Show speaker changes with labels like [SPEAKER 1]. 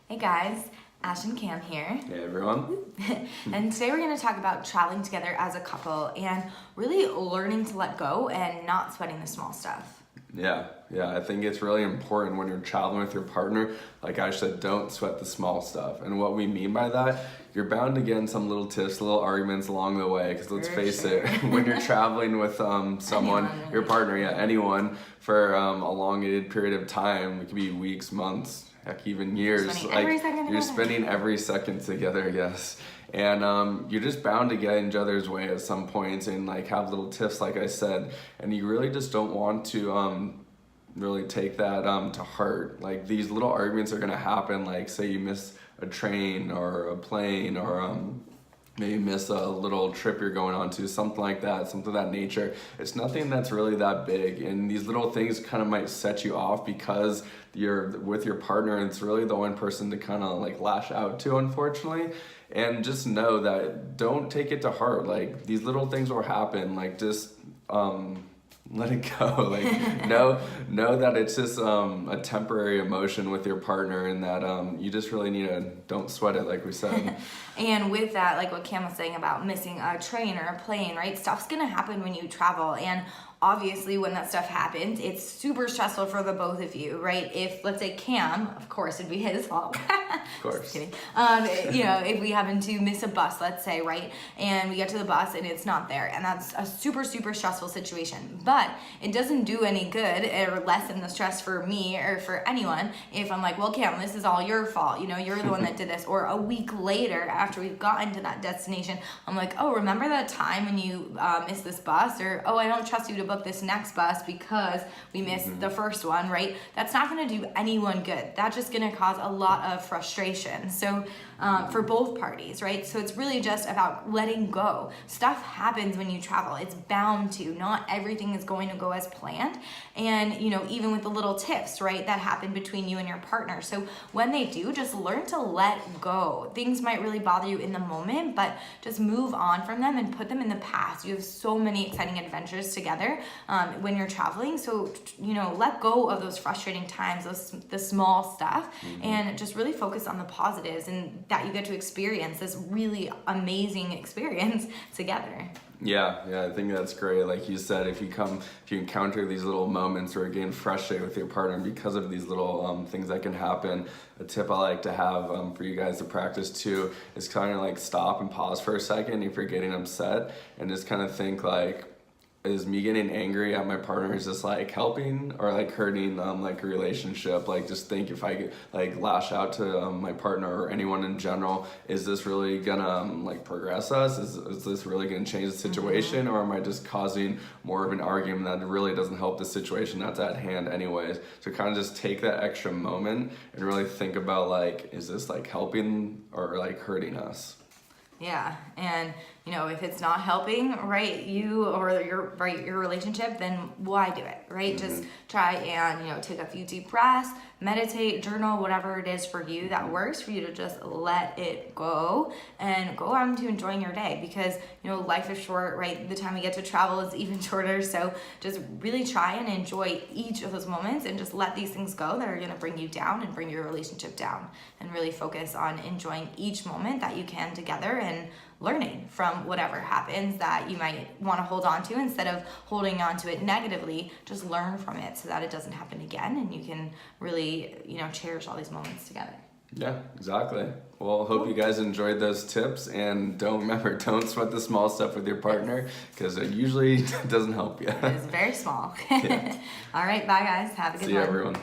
[SPEAKER 1] Hey guys, Ash and Cam here.
[SPEAKER 2] Hey everyone.
[SPEAKER 1] And today we're going to talk about traveling together as a couple and really learning to let go and not sweating the small stuff.
[SPEAKER 2] Yeah, I think it's really important when you're traveling with your partner, like Ash said, don't sweat the small stuff. And what we mean by that, you're bound to get in some little tiffs, little arguments along the way, because let's face it, when you're traveling with someone, your partner, anyone, for a elongated period of time, it could be weeks, months, heck, even years. You're spending every second together, yes. And you're just bound to get in each other's way at some points and like have little tiffs, like I said, and you really just don't want to really take that to heart. Like these little arguments are gonna happen, like say you miss a train or a plane or maybe miss a little trip you're going on to, something like that, something of that nature. It's nothing that's really that big, and these little things kind of might set you off because you're with your partner and it's really the one person to kind of like lash out to, unfortunately. And just know that don't take it to heart. Like these little things will happen, like just let it go. Like know that it's just a temporary emotion with your partner, and that you just really need to don't sweat it, like we said.
[SPEAKER 1] And with that, like what Cam was saying about missing a train or a plane, right? Stuff's gonna happen when you travel, and obviously when that stuff happens, it's super stressful for the both of you, right? If, let's say Cam, of course it'd be his fault.
[SPEAKER 2] Of course.
[SPEAKER 1] Just kidding. If we happen to miss a bus, let's say, right? And we get to the bus and it's not there. And that's a super, super stressful situation. But it doesn't do any good or lessen the stress for me or for anyone if I'm like, well, Cam, this is all your fault. You're the one that did this. Or a week later, after we've gotten to that destination, I'm like, oh, remember that time when you missed this bus? Or, oh, I don't trust you to book this next bus because we missed the first one, right? That's not going to do anyone good. That's just going to cause a lot of frustration. So for both parties, right? So it's really just about letting go. Stuff happens when you travel. It's bound to. Not everything is going to go as planned. And, even with the little tiffs, right, that happen between you and your partner. So when they do, just learn to let go. Things might really bother you in the moment, but just move on from them and put them in the past. You have so many exciting adventures together when you're traveling. So, let go of those frustrating times, the small stuff, and just really focus on the positives and that you get to experience this really amazing experience together.
[SPEAKER 2] Yeah, I think that's great. Like you said, if you encounter these little moments where you're getting frustrated with your partner because of these little things that can happen, a tip I like to have for you guys to practice too is kind of like stop and pause for a second if you're getting upset and just kind of think like, is me getting angry at my partner is this like helping or like hurting like a relationship? Like just think, if I like lash out to my partner or anyone in general, is this really gonna like progress us? Is this really gonna change the situation, or am I just causing more of an argument that really doesn't help the situation that's at hand anyways? So kind of just take that extra moment and really think about like, is this like helping or like hurting us?
[SPEAKER 1] Yeah, and if it's not helping, right, you or your relationship, then why do it, right? Just try and take a few deep breaths, meditate, journal, whatever it is for you that works for you to just let it go and go on to enjoying your day, because life is short, right? The time we get to travel is even shorter. So just really try and enjoy each of those moments and just let these things go that are going to bring you down and bring your relationship down, and really focus on enjoying each moment that you can together and learning from whatever happens that you might want to hold on to. Instead of holding on to it negatively, just learn from it so that it doesn't happen again, and you can really cherish all these moments together.
[SPEAKER 2] Yeah, exactly. Well, hope you guys enjoyed those tips, and don't sweat the small stuff with your partner, because it usually doesn't help you.
[SPEAKER 1] It is very small.
[SPEAKER 2] Yeah.
[SPEAKER 1] All right, bye guys, have a good one.
[SPEAKER 2] See you, everyone.